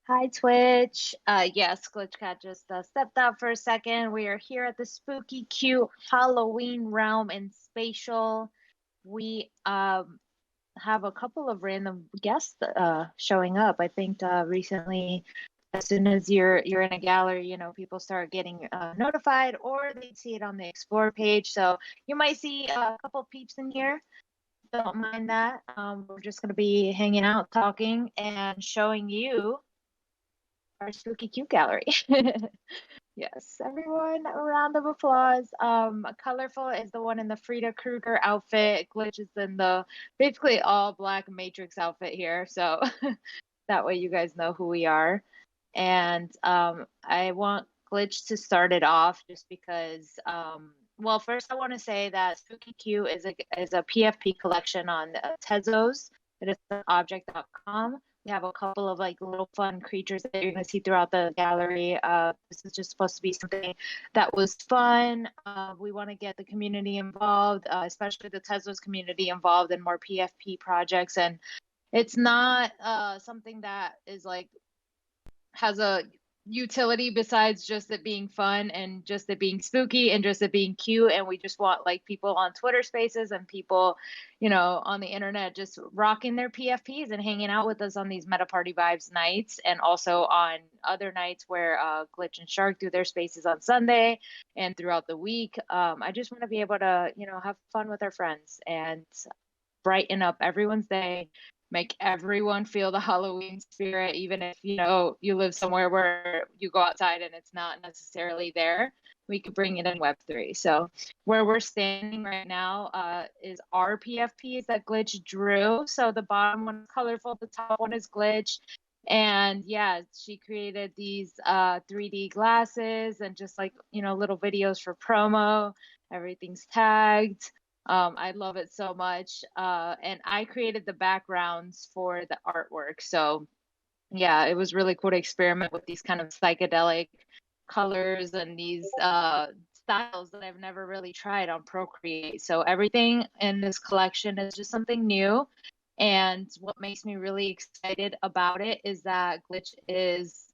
Hi, Twitch. Yes, Glitchcat just stepped out for a second. We are here at the spooky, cute Halloween realm in Spatial. We have a couple of random guests showing up. I think recently, as soon as you're in a gallery, people start getting notified, or they see it on the Explore page. So you might see a couple peeps in here. Don't mind that. We're just going to be hanging out, talking, and showing you our spooky cute gallery. Yes, everyone, a round of applause. Colorful is the one in the Frida Krueger outfit. Glitch is in the basically all black Matrix outfit here. So that way you guys know who we are. And I want Glitch to start it off just because well, first I want to say that Spooky Q is a PFP collection on Tezos. It is Objkt.com. We have a couple of like little fun creatures that you're going to see throughout the gallery. This is just supposed to be something that was fun. We want to get the community involved, especially the Tezos community involved in more PFP projects. And it's not something that is like has a utility besides just it being fun and just it being spooky and just it being cute. And we just want like people on Twitter Spaces and people, on the internet just rocking their PFPs and hanging out with us on these Meta Party Vibes nights, and also on other nights where Glitch and Shark do their spaces on Sunday and throughout the week. I just want to be able to have fun with our friends and brighten up everyone's day, make everyone feel the Halloween spirit, even if you live somewhere where you go outside and it's not necessarily there. We could bring it in Web3. So where we're standing right now is our PFPs that Glitch drew. So the bottom one is colorful, the top one is Glitch. And yeah, she created these 3D glasses and just like, little videos for promo. Everything's tagged. I love it so much. And I created the backgrounds for the artwork. So yeah, it was really cool to experiment with these kind of psychedelic colors and these styles that I've never really tried on Procreate. So everything in this collection is just something new. And what makes me really excited about it is that Glitch is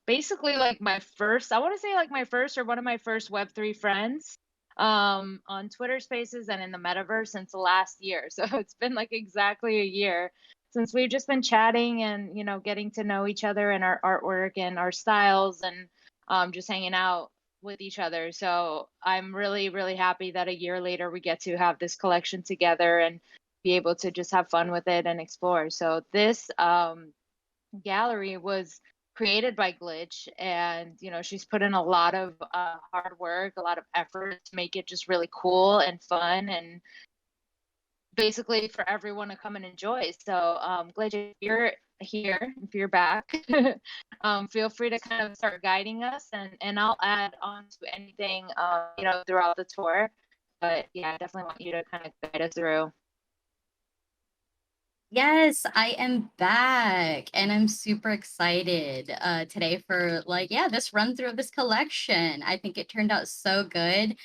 basically like my first, I want to say like my first or one of my first Web3 friends on Twitter Spaces and in the metaverse since last year. So it's been like exactly a year since we've just been chatting and getting to know each other and our artwork and our styles, and just hanging out with each other. So I'm really, really happy that a year later we get to have this collection together and be able to just have fun with it and explore. So this gallery was created by Glitch, and she's put in a lot of hard work, a lot of effort to make it just really cool and fun, and basically for everyone to come and enjoy. So Glitch, if you're here, if you're back, feel free to kind of start guiding us, and I'll add on to anything throughout the tour. But yeah, I definitely want you to kind of guide us through. Yes, I am back and I'm super excited today for this run through of this collection. I think it turned out so good.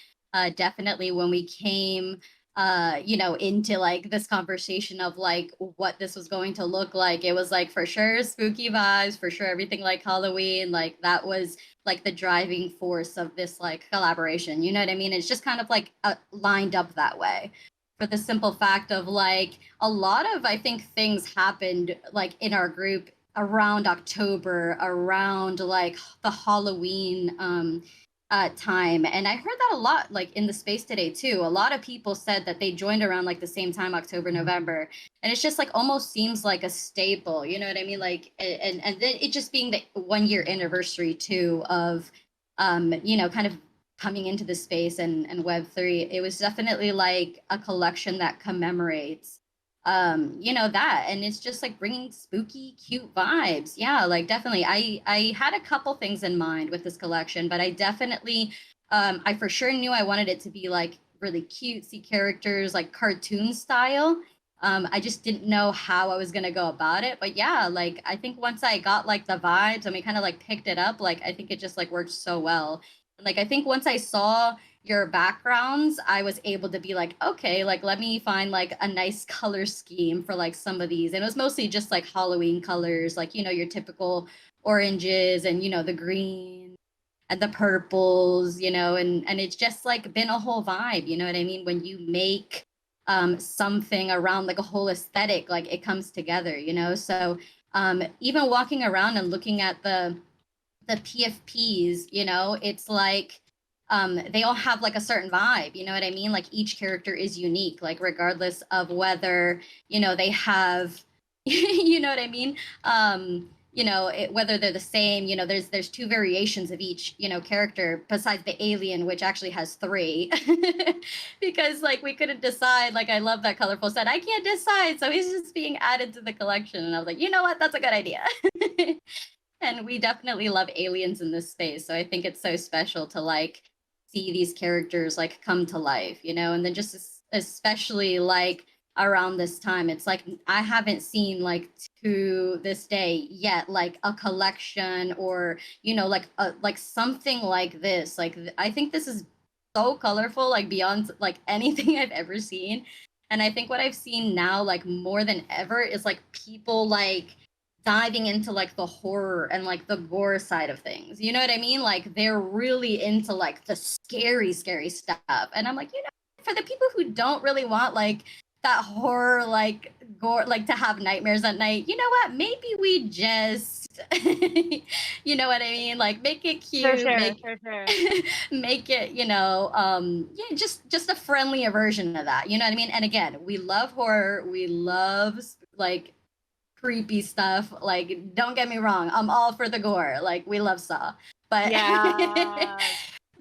Definitely when we came into like this conversation of like what this was going to look like, it was like for sure spooky vibes, for sure everything like Halloween, like that was like the driving force of this like collaboration. You know what I mean? It's just kind of like lined up that way for the simple fact of like a lot of I think things happened like in our group around October, around like the Halloween time. And I heard that a lot like in the space today too. A lot of people said that they joined around like the same time, October, November. And it's just like almost seems like a staple, you know what I mean? Like and then it just being the 1 year anniversary too of kind of coming into the space and Web3, it was definitely like a collection that commemorates, that, and it's just like bringing spooky, cute vibes. Yeah, like definitely. I had a couple things in mind with this collection, but I definitely, I for sure knew I wanted it to be like really cutesy characters, like cartoon style. I just didn't know how I was gonna go about it, but yeah, like I think once I got like the vibes and we kind of like picked it up, like I think it just like worked so well. Like I think once I saw your backgrounds, I was able to be like, okay, like let me find like a nice color scheme for like some of these. And it was mostly just like Halloween colors, like, you know, your typical oranges and, you know, the green and the purples, you know, and it's just like been a whole vibe, you know what I mean? When you make something around like a whole aesthetic, like it comes together, you know? So even walking around and looking at the PFPs, you know, it's like they all have like a certain vibe, you know what I mean? Like each character is unique, like regardless of whether, you know, they have, you know what I mean? You know, whether they're the same, you know, there's two variations of each, you know, character besides the alien, which actually has three, because like we couldn't decide. Like I love that colorful set. I can't decide, so he's just being added to the collection, and I was like, you know what, that's a good idea. And we definitely love aliens in this space. So I think it's so special to like see these characters like come to life, you know, and then just especially like around this time, it's like I haven't seen like to this day yet like a collection or, you know, like something like this. Like I think this is so colorful, like beyond like anything I've ever seen. And I think what I've seen now, like more than ever, is like people like diving into like the horror and like the gore side of things. You know what I mean? Like they're really into like the scary, scary stuff. And I'm like, you know, for the people who don't really want like that horror, like gore, like to have nightmares at night, you know what? Maybe we just, you know what I mean? Like make it For cute, sure, for sure. make it, you know, yeah, just a friendlier version of that. You know what I mean? And again, we love horror. We love like creepy stuff. Like, don't get me wrong, I'm all for the gore. Like, we love Saw, but Yeah.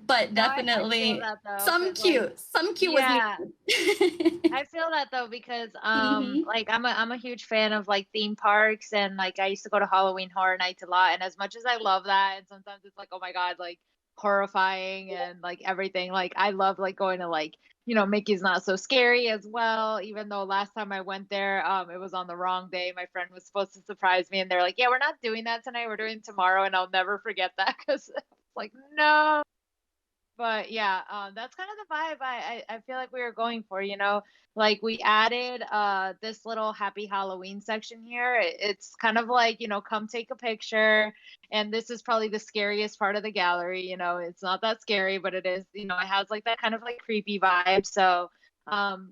but No, I feel definitely that though, some 'cause like, cute, some cute was yeah, needed. I feel that though because Hmm. like I'm a huge fan of like theme parks, and like I used to go to Halloween Horror Nights a lot, and as much as I love that, and sometimes it's like, oh my god, like horrifying and like everything, like I love like going to like, you know, Mickey's Not So Scary as well, even though last time I went there it was on the wrong day. My friend was supposed to surprise me, and they're like, yeah, we're not doing that tonight, we're doing it tomorrow, and I'll never forget that because like, no. But yeah, that's kind of the vibe I feel like we were going for, you know. Like we added this little happy Halloween section here. It's kind of like, you know, come take a picture. And this is probably the scariest part of the gallery, you know. It's not that scary, but it is, you know, it has like that kind of like creepy vibe. So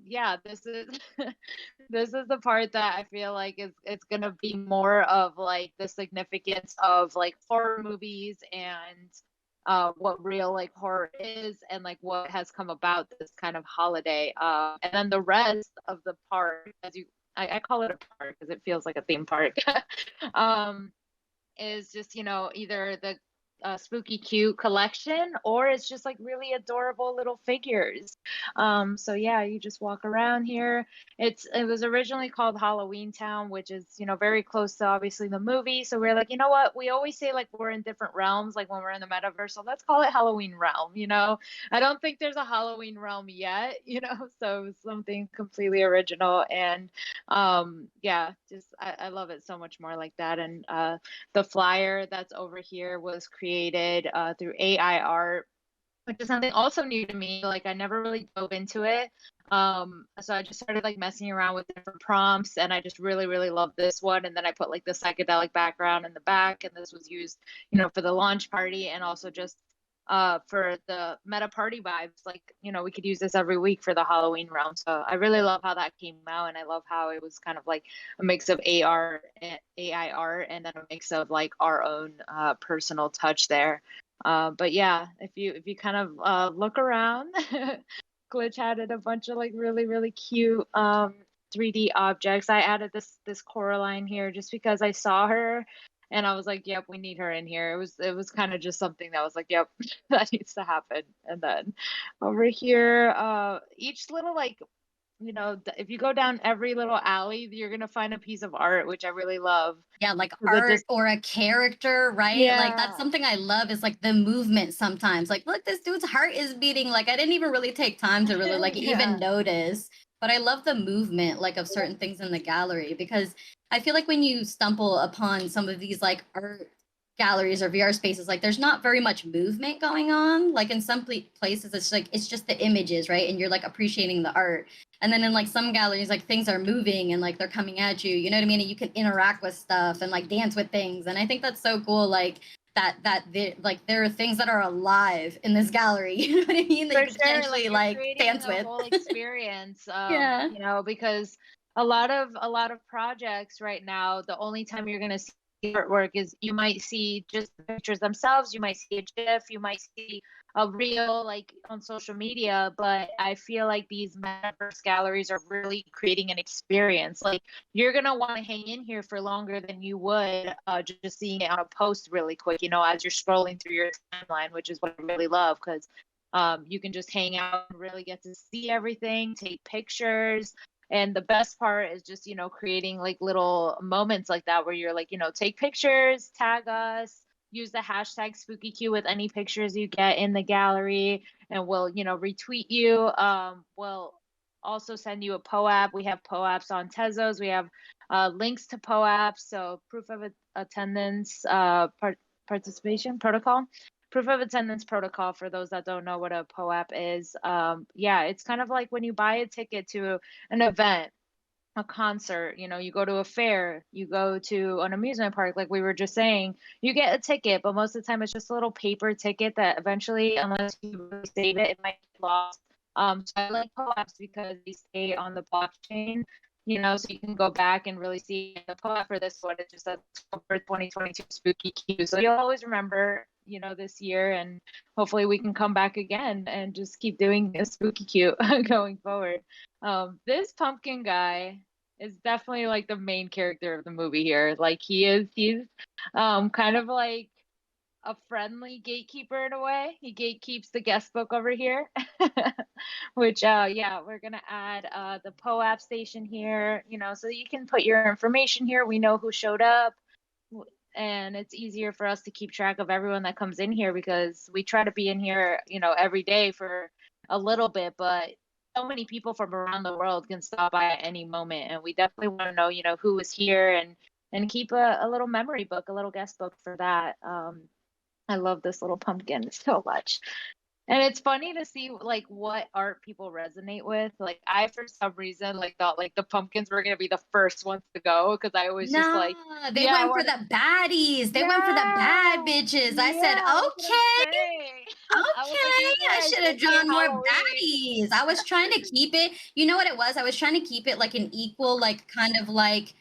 yeah, this is this is the part that I feel like is it's gonna be more of like the significance of like horror movies and what real like horror is and like what has come about this kind of holiday. And then the rest of the park, as you, I call it a park because it feels like a theme park, um, is just, you know, either the spooky cute collection or it's just like really adorable little figures. So yeah, you just walk around here. It was originally called Halloween Town, which is, you know, very close to obviously the movie. So we're like, you know what, we always say like we're in different realms, like when we're in the metaverse, so let's call it Halloween Realm, you know. I don't think there's a Halloween realm yet, you know, so it was something completely original. And yeah, just I love it so much more like that. And the flyer that's over here was created through AI art, which is something also new to me. Like I never really dove into it. So I just started like messing around with different prompts, and I just really, really love this one. And then I put like the psychedelic background in the back, and this was used, you know, for the launch party and also just for the meta party vibes. Like, you know, we could use this every week for the Halloween round. So I really love how that came out, and I love how it was kind of like a mix of AR and AI art, and then a mix of like our own personal touch there. But yeah, if you kind of look around, Glitch added a bunch of like really really cute 3D objects. I added this Coraline here just because I saw her and I was like, yep, we need her in here. It was kind of just something that was like, yep, that needs to happen. And then over here, each little like, you know, if you go down every little alley, you're gonna find a piece of art, which I really love. Yeah, like 'Cause it art just, or a character, right? Like that's yeah, something I love is like the movement sometimes. Like, look, this dude's heart is beating. Like I didn't even really take time to really like even yeah. notice. But I love the movement like of certain things in the gallery because I feel like when you stumble upon some of these like art galleries or VR spaces, like there's not very much movement going on. Like in some places, it's just the images, right? And you're like appreciating the art. And then in like some galleries, like things are moving and like they're coming at you. You know what I mean? And you can interact with stuff and like dance with things. And I think that's so cool. Like there are things that are alive in this gallery. You know what I mean? That For you can sure, potentially like dance creating a with. whole experience. Yeah. You know, because a lot of projects right now, the only time you're gonna see artwork is you might see just the pictures themselves, you might see a GIF, you might see a reel like on social media, but I feel like these metaverse galleries are really creating an experience. Like you're gonna want to hang in here for longer than you would just seeing it on a post really quick, you know, as you're scrolling through your timeline, which is what I really love because you can just hang out and really get to see everything, take pictures. And the best part is just, you know, creating like little moments like that where you're like, you know, take pictures, tag us, use the hashtag SpookyQ with any pictures you get in the gallery, and we'll, you know, retweet you. We'll also send you a POAP. We have POAPs on Tezos. We have links to POAPs, so proof of attendance, participation protocol. Proof of attendance protocol for those that don't know what a POAP is. Yeah, it's kind of like when you buy a ticket to an event, a concert, you know, you go to a fair, you go to an amusement park, like we were just saying, you get a ticket, but most of the time it's just a little paper ticket that eventually, unless you really save it, it might get lost. So I like POAPs because they stay on the blockchain, you know, so you can go back and really see the POAP for this one. It just says for 2022 Spooky Q. So you'll always remember, you know, this year, and hopefully we can come back again and just keep doing a Spooky Q going forward. This pumpkin guy is definitely like the main character of the movie here. Like he's kind of like a friendly gatekeeper in a way. He gatekeeps the guest book over here. Which yeah, we're gonna add the POAP station here, you know, so you can put your information here. We know who showed up, and it's easier for us to keep track of everyone that comes in here because we try to be in here, you know, every day for a little bit, but so many people from around the world can stop by at any moment, and we definitely want to know, you know, who was here, and keep a little memory book, a little guest book for that. I love this little pumpkin so much. And it's funny to see like what art people resonate with. Like I, for some reason, like thought like the pumpkins were gonna be the first ones to go because I always just No, like, they yeah, I went for want, the baddies. They went for the yeah, bad bitches. I said, yeah, that's what I'm okay, saying. I was like, okay. these I are should have associate drawn more Halloween. baddies. I was trying to keep it. You know what it was? I was trying to keep it like an equal, like kind of like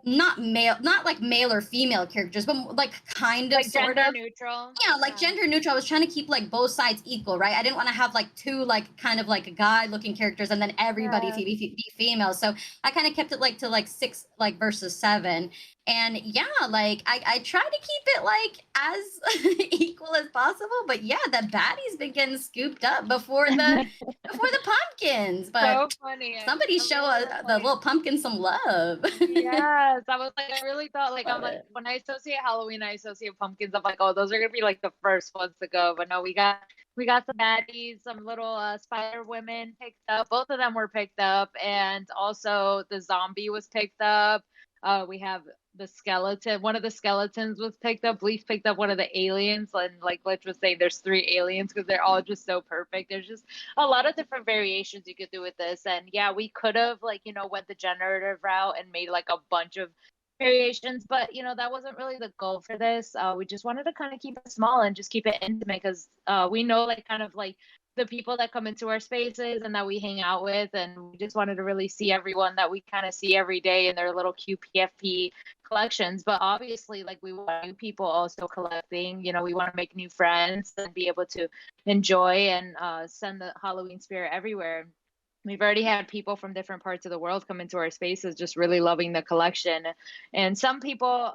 not male, not like male or female characters, but like kind of Like sort gender of. neutral. Yeah, like Yeah. gender neutral. I was trying to keep like both sides equal, right? I didn't want to have like two like kind of like guy looking characters and then everybody Yeah. be female. So I kind of kept it like to like six like versus seven. And yeah, like I try to keep it like as equal as possible. But yeah, the baddie's been getting scooped up before the pumpkins. So But funny. somebody I show really was the like, little pumpkin some love. yes, I was like, I really thought like I'm Love like it. when I associate Halloween, I associate pumpkins. I'm like, oh, those are gonna be like the first ones to go. But no, we got some baddies, some little spider women picked up. Both of them were picked up, and also the zombie was picked up. We have the skeleton. One of the skeletons was picked up. Bleace picked up one of the aliens, and like Glitch was saying, there's three aliens because they're all just so perfect. There's just a lot of different variations you could do with this, and yeah, we could have like, you know, went the generative route and made like a bunch of variations, but you know, that wasn't really the goal for this. We just wanted to kind of keep it small and just keep it intimate because we know like kind of like the people that come into our spaces and that we hang out with, and we just wanted to really see everyone that we kind of see every day in their little QPFP collections. But obviously, like we want new people also collecting, you know, we want to make new friends and be able to enjoy and send the Halloween spirit everywhere. We've already had people from different parts of the world come into our spaces just really loving the collection, and some people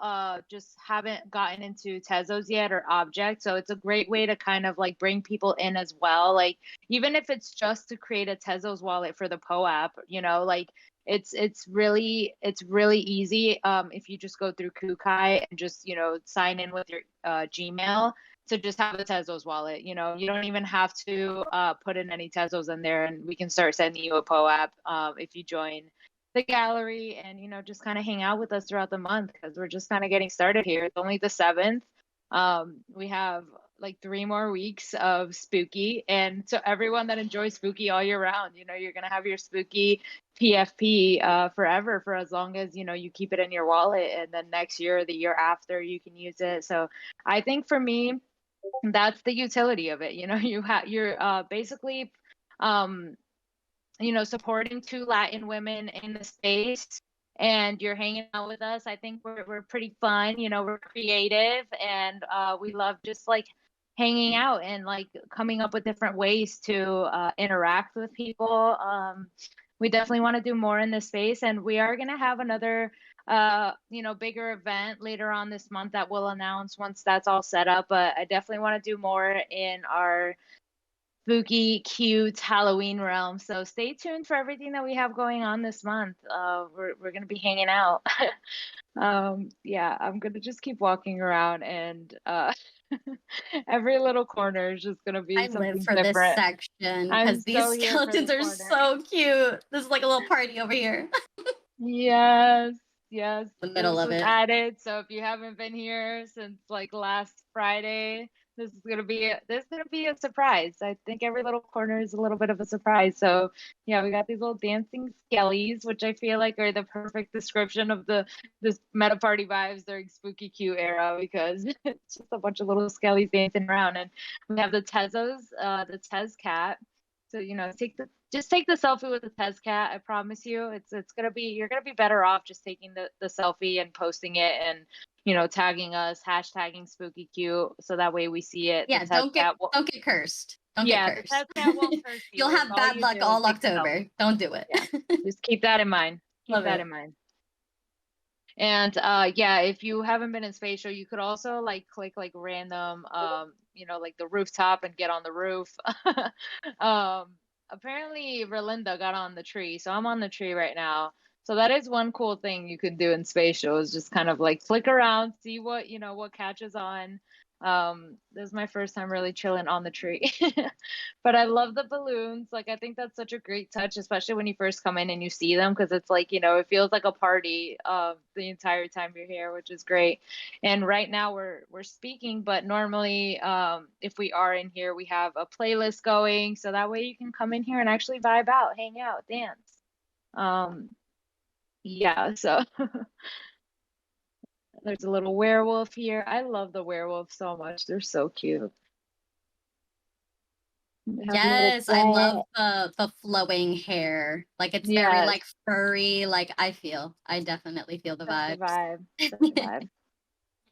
just haven't gotten into Tezos yet or Objkt, so it's a great way to kind of like bring people in as well, like even if it's just to create a Tezos wallet for the POAP, you know, like it's really easy if you just go through Kukai and just, you know, sign in with your Gmail to just have a Tezos wallet. You know, you don't even have to put in any Tezos in there, and we can start sending you a POAP if you join the gallery and, just kind of hang out with us throughout the month because we're just kind of getting started here. It's only the 7th. We have like 3 more weeks of spooky. And so everyone that enjoys spooky all year round, you're going to have your spooky PFP forever for as long as, you keep it in your wallet. And then next year, or the year after, you can use it. So I think for me, that's the utility of it. You're basically, supporting 2 Latin women in the space and you're hanging out with us. I think we're pretty fun, we're creative and we love just like hanging out and like coming up with different ways to interact with people. We definitely want to do more in this space and we are going to have another bigger event later on this month that we'll announce once that's all set up. But I definitely want to do more in our spooky, cute Halloween realm. So stay tuned for everything that we have going on this month. We're gonna be hanging out. Yeah, I'm gonna just keep walking around and every little corner is just gonna be I live something for this different. section I'm because these so here for skeletons the are corner. so cute. This is like a little party over here. Yes, yes. The middle This of was it. added. So if you haven't been here since like last Friday, this is gonna be a surprise. I think every little corner is a little bit of a surprise. So yeah, we got these little dancing skellies, which I feel like are the perfect description of this meta party vibes during spooky Q era because it's just a bunch of little skellies dancing around. And we have the Tezos, the Tez cat. So just take the selfie with the Tez cat. I promise you, you're gonna be better off just taking the selfie and posting it and tagging us, hashtagging spooky cute, so that way we see it. Yeah, The Tez cat don't get cursed. Don't yeah, get the cursed. Tez cat won't curse you. You'll have All bad you luck do is all take the October. selfie. Don't do it. Yeah, just keep that in mind. Keep Love that it. in mind. And yeah, if you haven't been in Spatial, you could also like click like random like the rooftop and get on the roof. Apparently Relinda got on the tree, so I'm on the tree right now. So that is one cool thing you could do in Spatial is just kind of like flick around, see what what catches on. This is my first time really chilling on the tree. But I love the balloons. Like I think that's such a great touch, especially when you first come in and you see them because it's like, it feels like a party the entire time you're here, which is great. And right now we're speaking, but normally if we are in here, we have a playlist going so that way you can come in here and actually vibe out, hang out, dance. Yeah, so there's a little werewolf here. I love the werewolf so much. They're so cute. Yes, I love the flowing hair. Like it's very like furry. Like I definitely feel the That's vibes. the vibe. That's the vibe.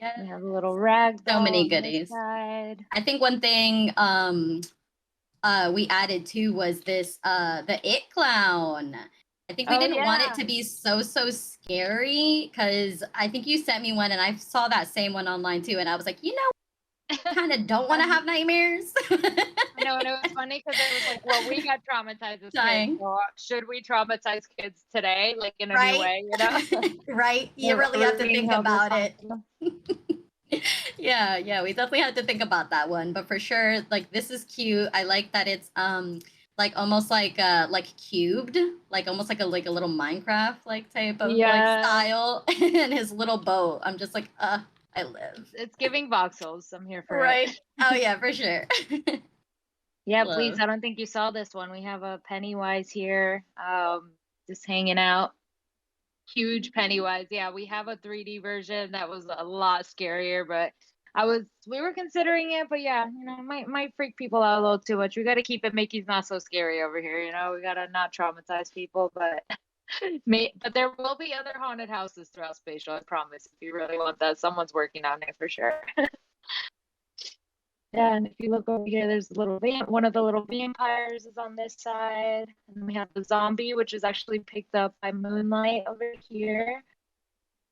Yes. We have a little rag doll So many on this goodies. side. I think one thing we added too was this the it clown. I think we didn't want it to be so scary because I think you sent me one and I saw that same one online too and I was like, kind of don't want to have nightmares. I know, and it was funny because it was like, well, we got traumatized as kids. So should we traumatize kids today, like in a new way, Right. You really have to think about it. Yeah, we definitely had to think about that one, but for sure, like this is cute. I like that it's like almost like cubed, like almost like a little Minecraft like type of like style, and his little boat. I'm just like, I live. It's giving voxels. I'm here for it. Oh yeah, for sure. Yeah, Bleace. I don't think you saw this one. We have a Pennywise here, just hanging out. Huge Pennywise. Yeah, we have a 3D version that was a lot scarier, but we were considering it, but yeah, might freak people out a little too much. We got to keep it Mickey's not so scary over here, we got to not traumatize people, but but there will be other haunted houses throughout Spatial, I promise. If you really want that, someone's working on it for sure. Yeah, and if you look over here, there's one of the little vampires is on this side. And we have the zombie, which is actually picked up by Moonlight over here.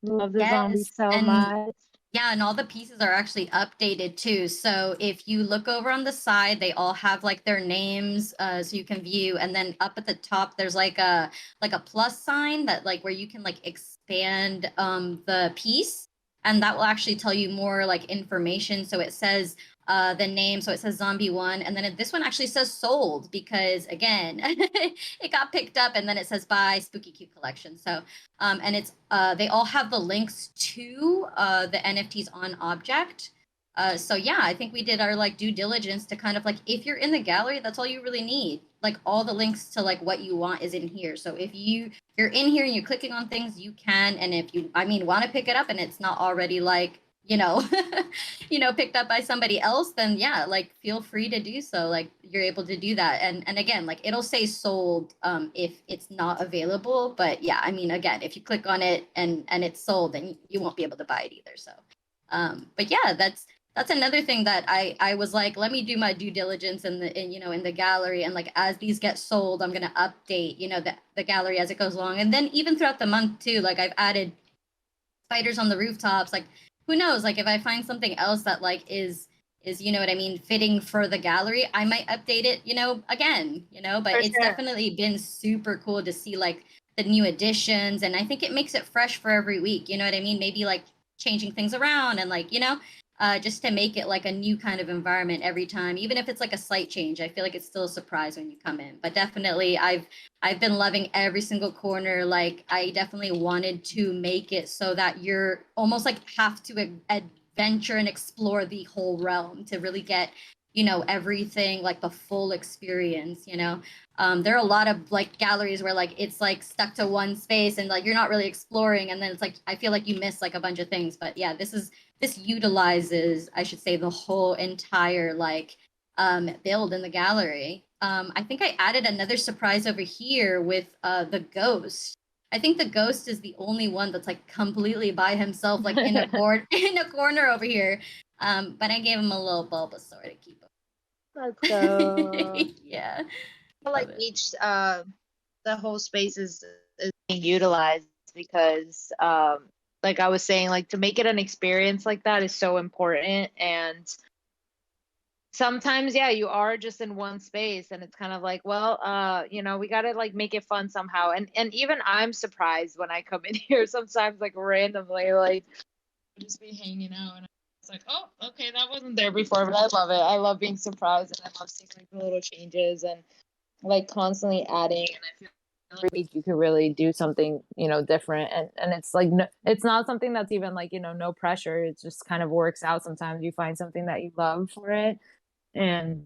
Love the zombie so much. Yeah, and all the pieces are actually updated too. So if you look over on the side, they all have like their names, so you can view. And then up at the top, there's like a plus sign that like where you can like expand the piece. And that will actually tell you more like information. So it says the name. So it says Zombie One, and then this one actually says sold because again, it got picked up, and then it says buy Spooky Cute Collection. So and it's they all have the links to the NFTs on Objkt. So yeah, I think we did our like due diligence to kind of like, if you're in the gallery, that's all you really need. Like all the links to like what you want is in here. So if you're in here and you're clicking on things, you can. And if you, I mean, want to pick it up and it's not already like, you know, picked up by somebody else, then yeah, like feel free to do so. Like you're able to do that. And again, like it'll say sold if it's not available. But yeah, I mean, again, if you click on it and it's sold, then you won't be able to buy it either. So but yeah, that's another thing that I was like, let me do my due diligence in the gallery, and like as these get sold, I'm gonna update the gallery as it goes along, and then even throughout the month too. Like I've added spiders on the rooftops. Like who knows? Like if I find something else that like is you know what I mean, fitting for the gallery, I might update it. Again. But For it's sure. definitely been super cool to see like the new additions, and I think it makes it fresh for every week. You know what I mean? Maybe like changing things around and like just to make it like a new kind of environment every time, even if it's like a slight change. I feel like it's still a surprise when you come in. But definitely, I've been loving every single corner. Like I definitely wanted to make it so that you're almost like have to adventure and explore the whole realm to really get everything, like the full experience. There are a lot of like galleries where like it's like stuck to one space and like you're not really exploring, and then it's like I feel like you miss like a bunch of things. But yeah, this utilizes, I should say, the whole entire like build in the gallery. I think I added another surprise over here with the ghost. I think the ghost is the only one that's like completely by himself, like in a corner over here. But I gave him a little Bulbasaur to keep him. Let's go. Yeah. Like each the whole space is being utilized because like I was saying, like to make it an experience like that is so important. And sometimes, yeah, you are just in one space and it's kind of like, well, we got to like make it fun somehow. And even I'm surprised when I come in here sometimes, like randomly, like just be hanging out and it's like, oh, okay, that wasn't there before. But I love it. I love being surprised, and I love seeing like the little changes and like constantly adding. And I feel like you could really do something different, and it's like it's not something that's even like no pressure. It just kind of works out. Sometimes you find something that you love for it, and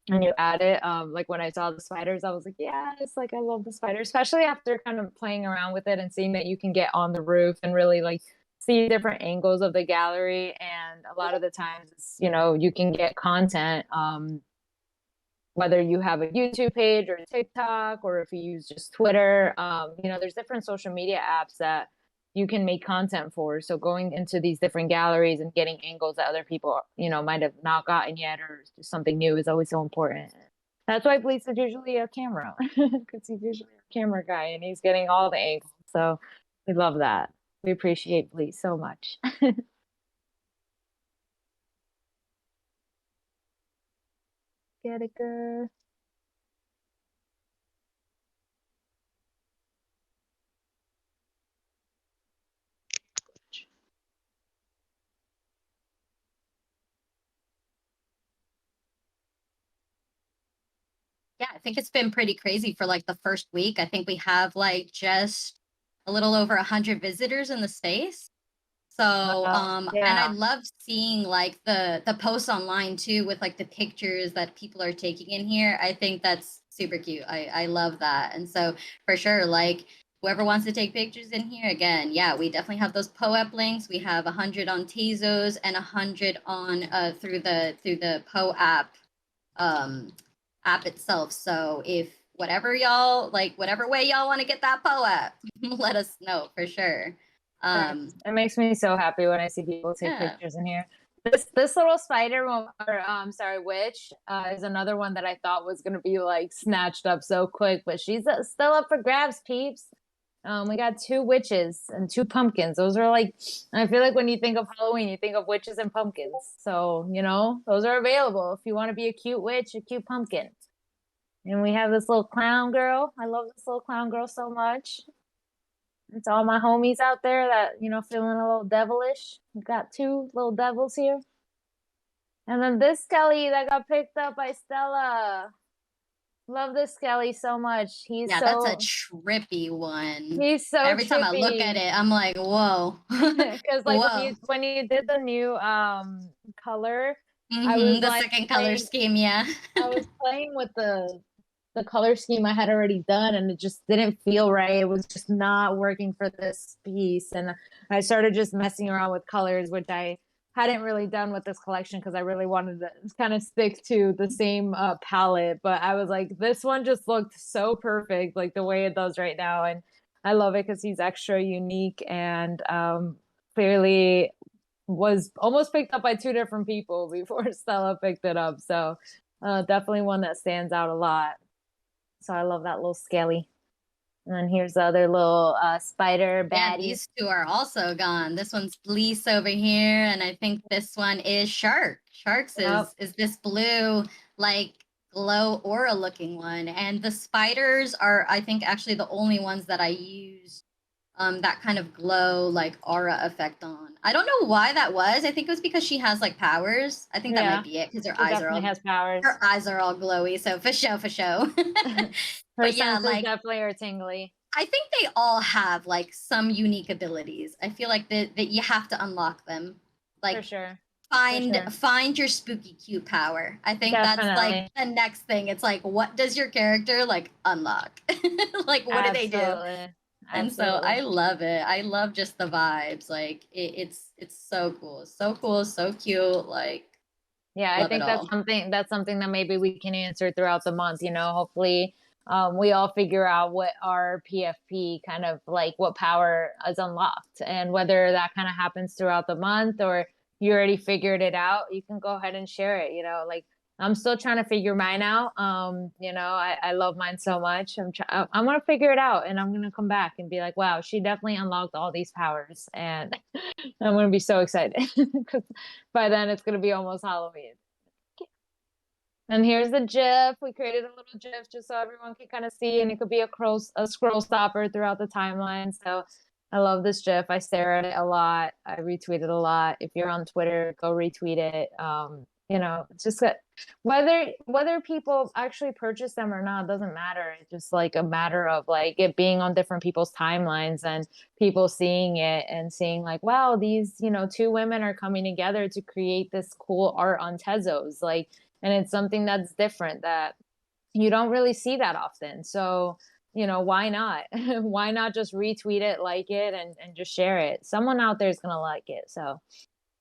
you add it. Like when I saw the spiders, I was like, yeah, it's like I love the spiders, especially after kind of playing around with it and seeing that you can get on the roof and really like see different angles of the gallery. And a lot of the times you can get content, whether you have a YouTube page or TikTok, or if you use just Twitter. There's different social media apps that you can make content for. So going into these different galleries and getting angles that other people, might have not gotten yet, or just something new, is always so important. That's why Bleace is usually a camera, because he's usually a camera guy and he's getting all the angles. So we love that. We appreciate Bleace so much. Get it, girl. Yeah, I think it's been pretty crazy for like the first week. I think we have like just a little over 100 visitors in the space. So, and I Yeah. love seeing like the posts online too with like the pictures that people are taking in here. I think that's super cute. I love that. And so for sure, like whoever wants to take pictures in here, again, yeah, we definitely have those POEP links. We have 100 on Tezos and 100 on through the POApp app itself. So if whatever way y'all want to get that POAP, let us know for sure. It makes me so happy when I see people take pictures in here. This little spider, or sorry, witch, is another one that I thought was gonna be like snatched up so quick, but she's still up for grabs, peeps. We got 2 witches and 2 pumpkins. Those are like, I feel like when you think of Halloween, you think of witches and pumpkins. So those are available if you want to be a cute witch, a cute pumpkin. And we have this little clown girl. I love this little clown girl so much. It's all my homies out there that, feeling a little devilish. We've got 2 little devils here. And then this Skelly that got picked up by Stella. Love this Skelly so much. Yeah, that's a trippy one. He's so Every time I look at trippy. it, I'm like, whoa. Because like Whoa. when you did the new color, I was The like second color scheme, yeah. I was playing with the color scheme I had already done, and it just didn't feel right. It was just not working for this piece, and I started just messing around with colors, which I hadn't really done with this collection because I really wanted to kind of stick to the same palette. But I was like, this one just looked so perfect, like the way it does right now, and I love it because he's extra unique and clearly was almost picked up by two different people before Stella picked it up. So definitely one that stands out a lot. So I love that little skelly. And then here's the other little spider baddie. Yeah, these two are also gone. This one's Bleace over here, and I think this one is Shark. Sharks is this blue, like glow aura looking one. And the spiders are, I think, actually the only ones that I use that kind of glow like aura effect on. I don't know why that was. I think it was because she has like powers. I think that might be it because her eyes are all has powers. Her eyes are all glowy. So for show, for show. But yeah, like definitely are tingly. I think they all have like some unique abilities. I feel like that you have to unlock them. Like for sure. Find your spooky cute power. I think that's like the next thing. It's like, what does your character like unlock? Like what do they do? And so I love it. I love just the vibes. Like it's so cool. So cool, so cute. Like yeah, I think that's something that maybe we can answer throughout the month, you know. Hopefully we all figure out what our PFP kind of like what power is unlocked, and whether that kind of happens throughout the month or you already figured it out, you can go ahead and share it, you know. Like I'm still trying to figure mine out. You know, I love mine so much. I'm gonna figure it out, and I'm gonna come back and be like, wow, she definitely unlocked all these powers, and I'm gonna be so excited because by then it's gonna be almost Halloween. And here's the GIF. We created a little GIF just so everyone can kind of see, and it could be a scroll stopper throughout the timeline. So I love this GIF. I stare at it a lot. I retweet it a lot. If you're on Twitter, go retweet it. You know, it's just that whether people actually purchase them or not doesn't matter. It's just like a matter of like it being on different people's timelines and people seeing it and seeing like, wow, these, you know, two women are coming together to create this cool art on Tezos. Like, and it's something that's different that you don't really see that often. So, you know, why not? Why not just retweet it, like it, and just share it? Someone out there is going to like it. So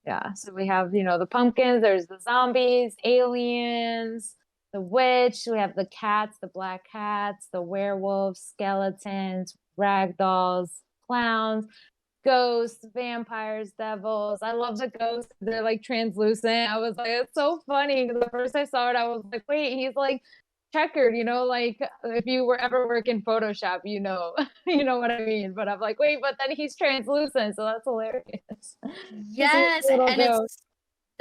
yeah, so we have, you know, the pumpkins, there's the zombies, aliens, the witch, we have the cats, the black cats, the werewolves, skeletons, ragdolls, clowns, ghosts, vampires, devils. I love the ghosts. They're like translucent. I was like, it's so funny. The first I saw it, I was like, wait, he's like checkered, you know, like if you were ever working Photoshop, you know, you know what I mean. But I'm like, wait, but then he's translucent, so that's hilarious. Yes, and it's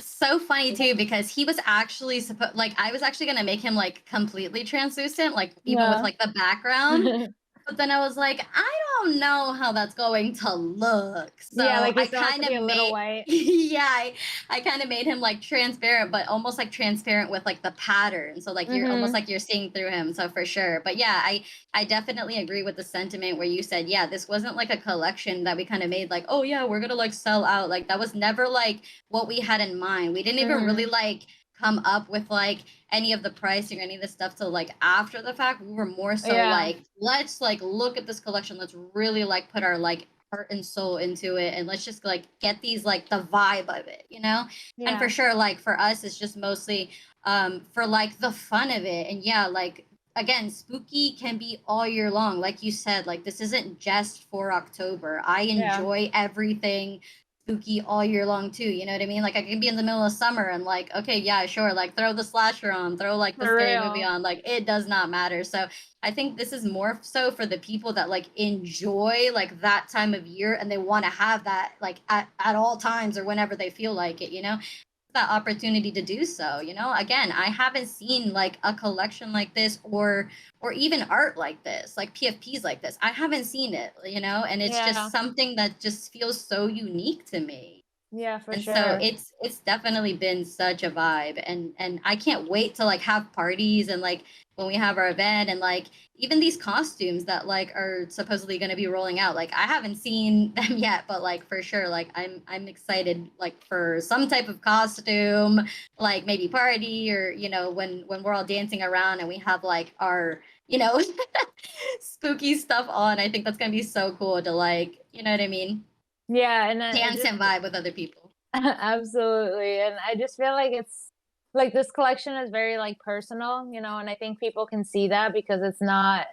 so funny too because he was actually supposed like I was actually gonna make him like completely translucent, like even with like the background. But then I was like, I don't know how that's going to look. So yeah, like I kind of made white. Yeah, I kind of made him like transparent, but almost like transparent with like the pattern. So like you're almost like you're seeing through him. So for sure. But yeah, I definitely agree with the sentiment where you said, yeah, this wasn't like a collection that we kind of made like, oh yeah, we're gonna like sell out. Like that was never like what we had in mind. We didn't even really like come up with like any of the pricing or any of the stuff till like after the fact. We were more so like, let's like look at this collection, let's really like put our like heart and soul into it, and let's just like get these like the vibe of it, you know. And for sure, like for us it's just mostly for like the fun of it. And yeah, like again, spooky can be all year long, like you said. Like this isn't just for October. I enjoy everything spooky all year long too, you know what I mean? Like I can be in the middle of summer and like, okay, yeah, sure, like throw the slasher on, throw like the scary movie on, like it does not matter. So I think this is more so for the people that like enjoy like that time of year and they want to have that like at all times or whenever they feel like it, you know, that opportunity to do so. You know, again, I haven't seen like a collection like this or even art like this, like PFPs like this. I haven't seen it, you know, and it's just something that just feels so unique to me. Yeah, for And so sure. it's definitely been such a vibe, and I can't wait to like have parties and like when we have our event and like even these costumes that like are supposedly going to be rolling out. Like I haven't seen them yet, but like for sure like I'm excited like for some type of costume, like maybe party or when we're all dancing around and we have like our spooky stuff on. I think that's going to be so cool to like, you know what I mean? Yeah, and I Dance just and vibe with other people. absolutely. And I just feel like it's like this collection is very like personal, and I think people can see that because it's not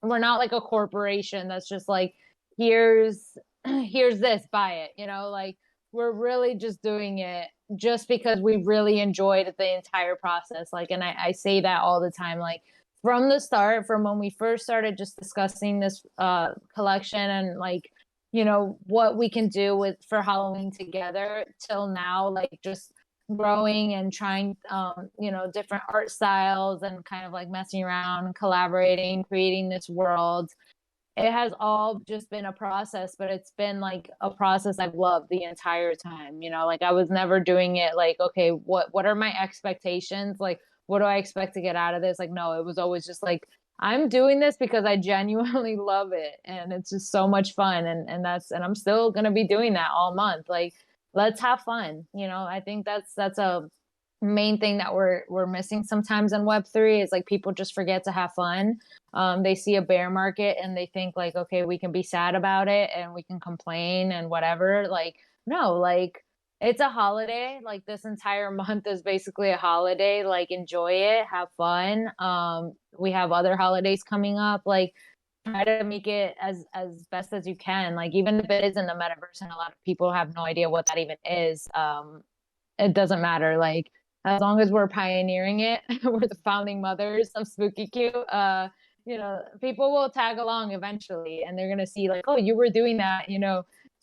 we're not like a corporation that's just like here's here's this, buy it, like we're really just doing it just because we really enjoyed the entire process. Like, and I say that all the time, like from the start, from when we first started just discussing this collection and like what we can do with for Halloween together till now, like just growing and trying different art styles and kind of like messing around, collaborating, creating this world. It has all just been a process, but it's been like a process I've loved the entire time. Like I was never doing it like, okay, what are my expectations? Like, what do I expect to get out of this? Like, no, it was always just like, I'm doing this because I genuinely love it and it's just so much fun. And I'm still gonna be doing that all month. Like, let's have fun. I think that's a main thing that we're missing sometimes in Web3 is like people just forget to have fun. They see a bear market and they think like, okay, we can be sad about it and we can complain and whatever. Like, no, like it's a holiday. Like this entire month is basically a holiday. Like enjoy it, have fun. We have other holidays coming up. Like try to make it as best as you can. Like even if it isn't the metaverse and a lot of people have no idea what that even is. It doesn't matter. Like as long as we're pioneering it, we're the founding mothers of Spooky Cute. People will tag along eventually, and they're gonna see like, oh, you were doing that,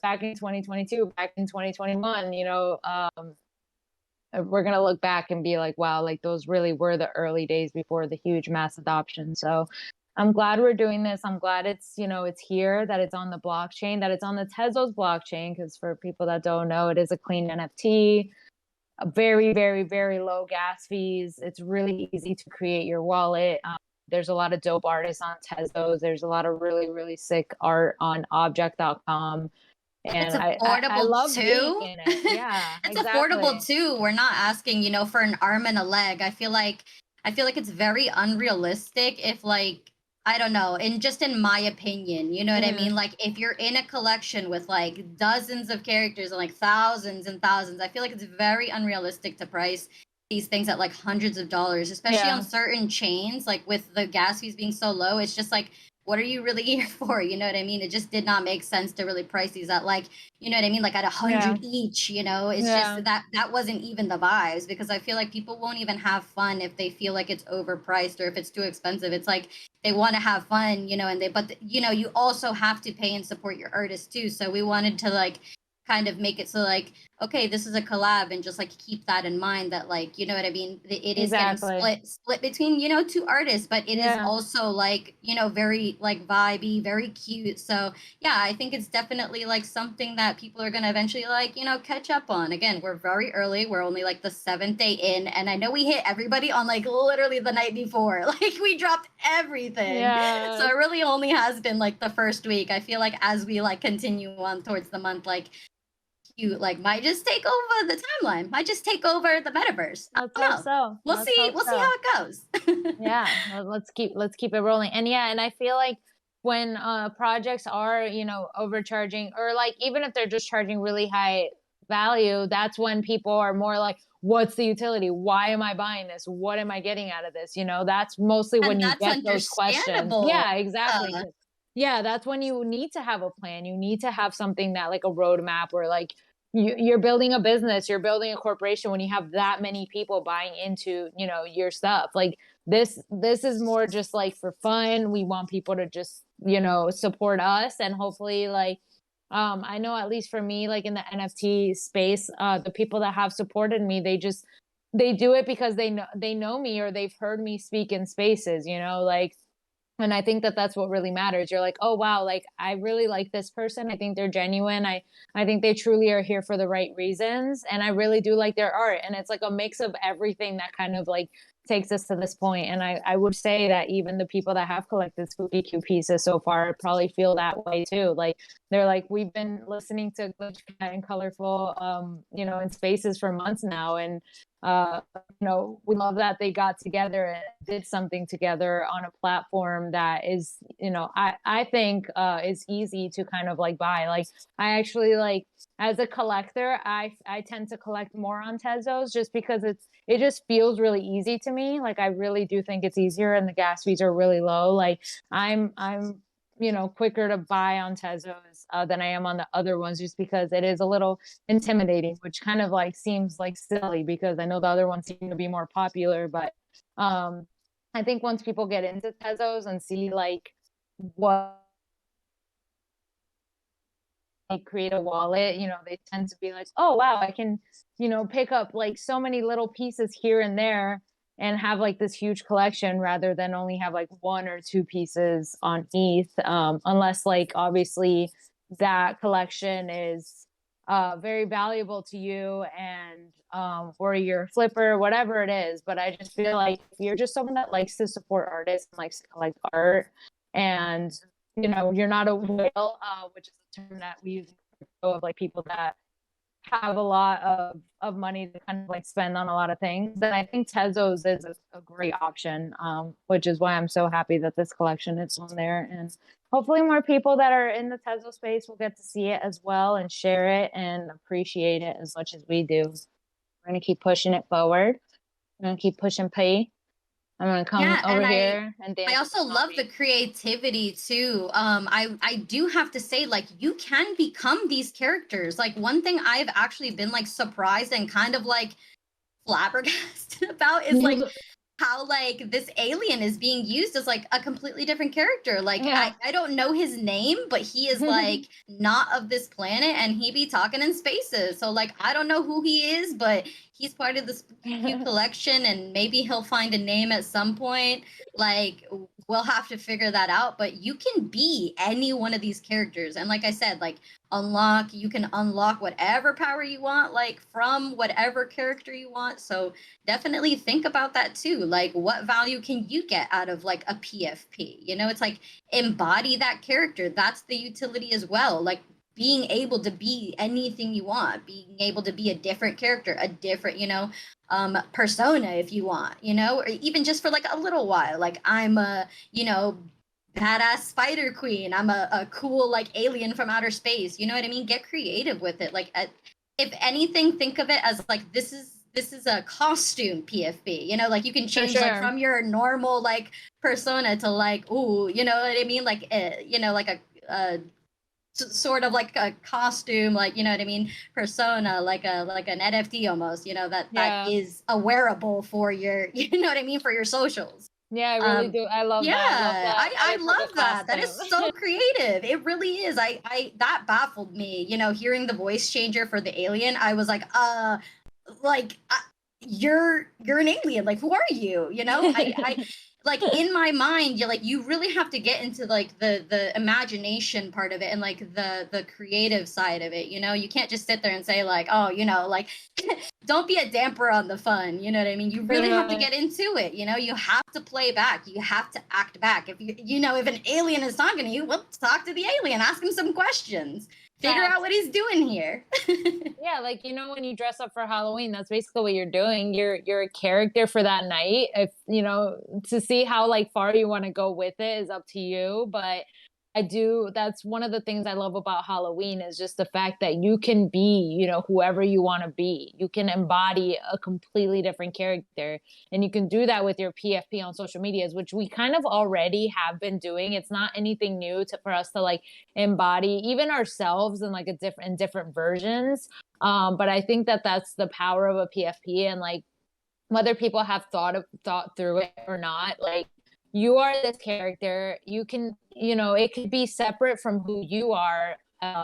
back in 2022, back in 2021. We're gonna look back and be like, wow, like those really were the early days before the huge mass adoption. So I'm glad we're doing this. I'm glad it's here, that it's on the blockchain, that it's on the Tezos blockchain, because for people that don't know, it is a clean NFT, a very, very, very low gas fees. It's really easy to create your wallet. There's a lot of dope artists on Tezos. There's a lot of really, really sick art on Objkt.com. It's And I affordable love being too. in it. Yeah, It's affordable exactly. too. We're not asking, for an arm and a leg. I feel like it's very unrealistic if like I don't know, in my opinion, you know what I mean? Hmm. Like if you're in a collection with like dozens of characters and like thousands and thousands, I feel like it's very unrealistic to price these things at like hundreds of dollars, especially on Yeah. certain chains, like with the gas fees being so low. It's just like what are you really here for? You know what I mean? It just did not make sense to really price these at like, you know what I mean? Like at a Yeah. hundred each, it's just Yeah. that wasn't even the vibes because I feel like people won't even have fun if they feel like it's overpriced or if it's too expensive. It's like they want to have fun, and you also have to pay and support your artists too. So we wanted to like kind of make it so like okay, this is a collab and just like keep that in mind that like you know what I mean, it is getting Exactly. split between two artists, but it is Yeah. also like very like vibey, very cute. So yeah, I think it's definitely like something that people are going to eventually like catch up on. Again, we're very early, we're only like the 7th day in, and I know we hit everybody on like literally the night before. Like we dropped everything, so Yeah. it really only has been like the first week. I feel like as we like continue on towards the month, like you like might just take over the timeline, might just take over the metaverse. I Let's don't hope know. so. We'll Let's see. hope We'll see so. how it goes. Yeah, let's keep it rolling. And yeah, and I feel like when projects are, overcharging, or like even if they're just charging really high value, that's when people are more like, what's the utility? Why am I buying this? What am I getting out of this? That's mostly when And you that's get those questions. understandable. Yeah, exactly. Uh, Yeah, that's when you need to have a plan. You need to have something that like a roadmap, or like you're building a business, you're building a corporation when you have that many people buying into, your stuff. Like this is more just like for fun. We want people to just, support us, and hopefully like I know at least for me, like in the NFT space, the people that have supported me, they do it because they know me, or they've heard me speak in spaces, like And I think that that's what really matters. You're like, oh wow, like I really like this person. I think they're genuine. I think they truly are here for the right reasons, and I really do like their art. And it's like a mix of everything that kind of like takes us to this point. And I would say that even the people that have collected spooky Q pieces so far probably feel that way too. Like they're like, we've been listening to Glitch Cat and Colorful, you know, in spaces for months now, and you know, we love that they got together and did something together on a platform that is, you know, I think is easy to kind of like buy. Like I actually like, as a collector, I tend to collect more on Tezos just because it just feels really easy to me. Like I really do think it's easier, and the gas fees are really low. Like I'm you know, quicker to buy on Tezos than I am on the other ones, just because it is a little intimidating, which kind of like seems like silly because I know the other ones seem to be more popular. But I think once people get into Tezos and see like what they create a wallet, you know, they tend to be like, oh wow, I can, you know, pick up like so many little pieces here and there and have like this huge collection rather than only have like one or two pieces on ETH. Unless like obviously that collection is very valuable to you, and or you're flipper, whatever it is. But I just feel like if you're just someone that likes to support artists and likes to collect art, and you know, you're not a whale, which is a term that we use of like people that have a lot of money to kind of like spend on a lot of things, then I think Tezos is a great option, which is why I'm so happy that this collection is on there. And hopefully more people that are in the Tezo space will get to see it as well and share it and appreciate it as much as we do. We're going to keep pushing it forward. We're going to keep pushing P. I'm gonna come over here and dance. I also love the creativity too. I do have to say, like, you can become these characters. Like, one thing I've actually been like surprised and kind of like flabbergasted about is like how like this alien is being used as like a completely different character. Like I don't know his name, but he is like not of this planet, and he be talking in spaces. So like I don't know who he is, but he's part of this cute collection, and maybe he'll find a name at some point. Like we'll have to figure that out. But you can be any one of these characters, and like I said, like you can unlock whatever power you want, like from whatever character you want. So definitely think about that too. Like what value can you get out of like a PFP? You know, it's like embody that character. That's the utility as well. Like being able to be anything you want, being able to be a different character, a different, you know, persona if you want, you know, or even just for like a little while. Like I'm a, you know, badass spider queen. I'm a cool like alien from outer space. You know what I mean? Get creative with it. Like if anything, think of it as like this is a costume PFP. You know, like you can change like from your normal like persona to like, ooh, you know what I mean? Like you know, like a sort of like a costume, like, you know what I mean, persona, like an NFT almost, you know, that is a wearable for your, you know what I mean, for your socials. Yeah, I really do. I love that. I love that. That is so creative. It really is. I that baffled me, you know, hearing the voice changer for the alien. I was like, you're an alien. Like, who are you? You know, I like in my mind, you really have to get into like the imagination part of it and like the creative side of it. You know, you can't just sit there and say like, oh, you know, like don't be a damper on the fun. You know what I mean? You really have to get into it. You know, you have to play back. You have to act back. If you know, if an alien is talking to you, well, talk to the alien, ask him some questions. Figure out what he's doing here. Yeah, like, you know, when you dress up for Halloween, that's basically what you're doing. You're a character for that night. If, you know, to see how like far you want to go with it is up to you. But that's one of the things I love about Halloween is just the fact that you can be, you know, whoever you want to be. You can embody a completely different character, and you can do that with your PFP on social medias, which we kind of already have been doing. It's not anything new for us to like embody even ourselves in like different versions. But I think that that's the power of a PFP, and like whether people have thought through it or not, like you are this character. You can, you know, it could be separate from who you are,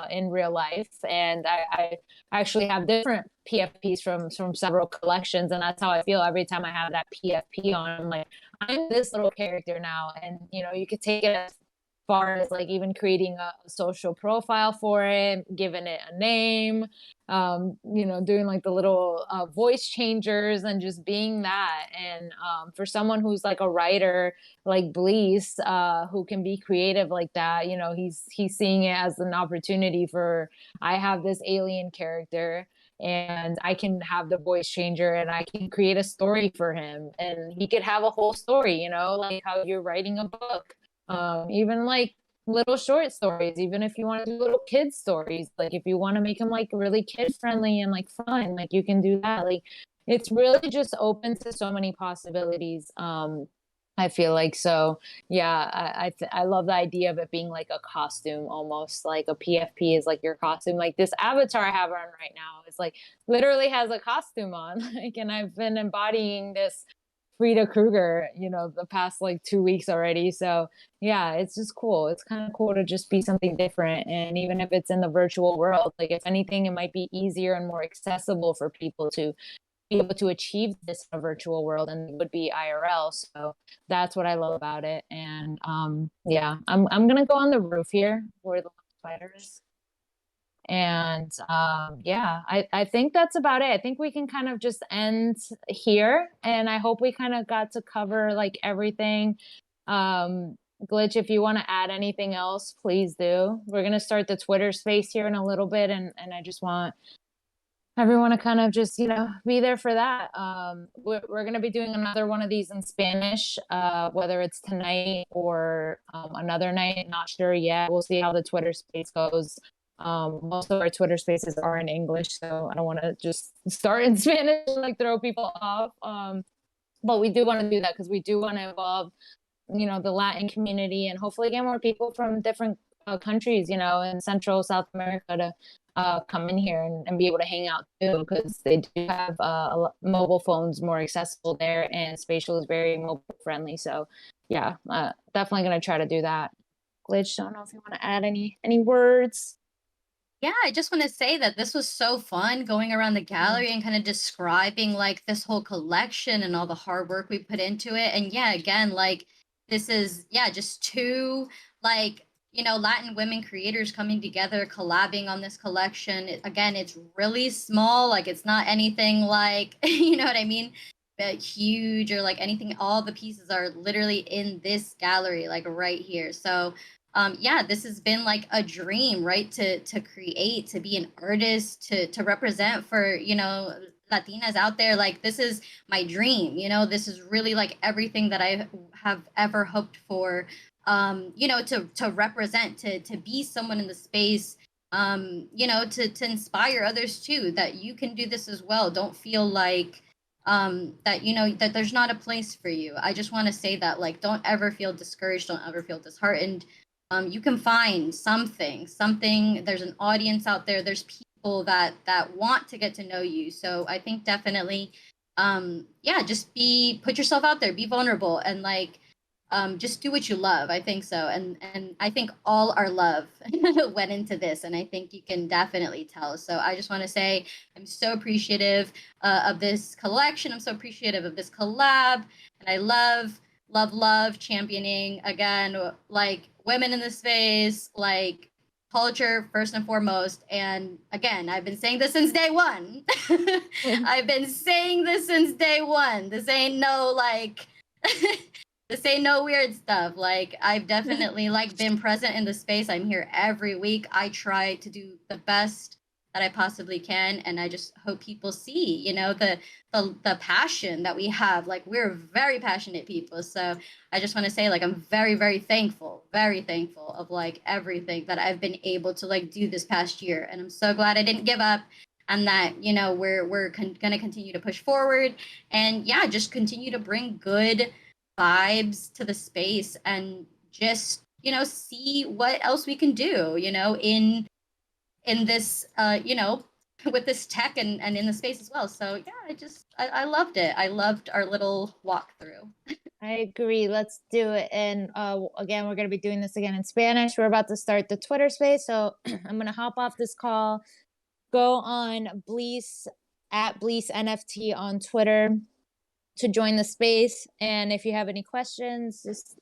in real life. And I actually have different PFPs from several collections. And that's how I feel every time I have that PFP on. I'm like, I'm this little character now. And, you could take it as far as like even creating a social profile for it, giving it a name, doing like the little voice changers and just being that. And for someone who's like a writer like Bleace, who can be creative like that, he's seeing it as an opportunity for, I have this alien character and I can have the voice changer and I can create a story for him and he could have a whole story, like how you're writing a book. Even like little short stories, even if you want to do little kid stories, like if you want to make them like really kid friendly and like fun, like you can do that. Like it's really just open to so many possibilities. I feel like, so yeah, I love the idea of it being like a costume, almost like a PFP is like your costume. Like this avatar I have on right now is like literally has a costume on, like, and I've been embodying this Frida Krueger, the past like 2 weeks already. So yeah, it's just cool. It's kind of cool to just be something different. And even if it's in the virtual world, like if anything, it might be easier and more accessible for people to be able to achieve this in a virtual world than it would be IRL. So that's what I love about it. And yeah, I'm gonna go on the roof here where the spider is. And yeah, I think that's about it. I think we can kind of just end here. And I hope we kind of got to cover like everything. Glitch, if you want to add anything else, please do. We're going to start the Twitter space here in a little bit. And I just want everyone to kind of just, be there for that. We're going to be doing another one of these in Spanish, whether it's tonight or another night. Not sure yet. We'll see how the Twitter space goes. Most of our Twitter spaces are in English, so I don't want to just start in Spanish and like throw people off. But we do want to do that because we do want to involve, the Latin community and hopefully get more people from different countries, in Central South America to come in here and be able to hang out too, because they do have mobile phones more accessible there, and Spatial is very mobile friendly. So yeah, definitely going to try to do that. Glitch, I don't know if you want to add any words. Yeah, I just want to say that this was so fun going around the gallery and kind of describing like this whole collection and all the hard work we put into it. And yeah, again, like this is, just two like, Latin women creators coming together, collabing on this collection. Again, it's really small. Like it's not anything like, you know what I mean? But huge or like anything. All the pieces are literally in this gallery, like right here. So this has been like a dream, right? To create, to be an artist, to represent for, Latinas out there. Like this is my dream, this is really like everything that I have ever hoped for, to represent, to be someone in the space, to inspire others too, that you can do this as well. Don't feel like that there's not a place for you. I just want to say that, like, don't ever feel discouraged, don't ever feel disheartened. You can find something, there's an audience out there, there's people that want to get to know you. So I think definitely just put yourself out there, be vulnerable, and like just do what you love. I think so. And I think all our love went into this, and I think you can definitely tell. So I just want to say I'm so appreciative of this collection. I'm so appreciative of this collab, and I love championing, again, like women in the space, like culture first and foremost. And again, I've been saying this since day one. I've been saying this since day one. This ain't no like this ain't no weird stuff. Like I've definitely like been present in the space. I'm here every week. I try to do the best that I possibly can, and I just hope people see, the passion that we have. Like we're very passionate people. So I just want to say, like, I'm very, very thankful of like everything that I've been able to like do this past year, and I'm so glad I didn't give up, and that we're gonna continue to push forward, and just continue to bring good vibes to the space, and just see what else we can do, in this, with this tech and in the space as well. So yeah, I loved it. I loved our little walkthrough. I agree. Let's do it. And again, we're going to be doing this again in Spanish. We're about to start the Twitter space. So I'm going to hop off this call, go on Bleace at Bleace NFT on Twitter to join the space. And if you have any questions, just,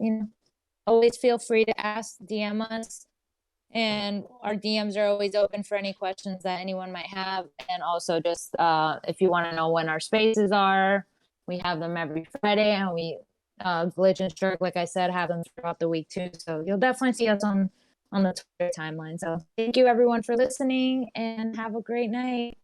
always feel free to ask, DM us. And our DMs are always open for any questions that anyone might have. And also just if you want to know when our spaces are, we have them every Friday, and we Glitch and Shark, like I said, have them throughout the week too. So you'll definitely see us on the Twitter timeline. So thank you everyone for listening, and have a great night.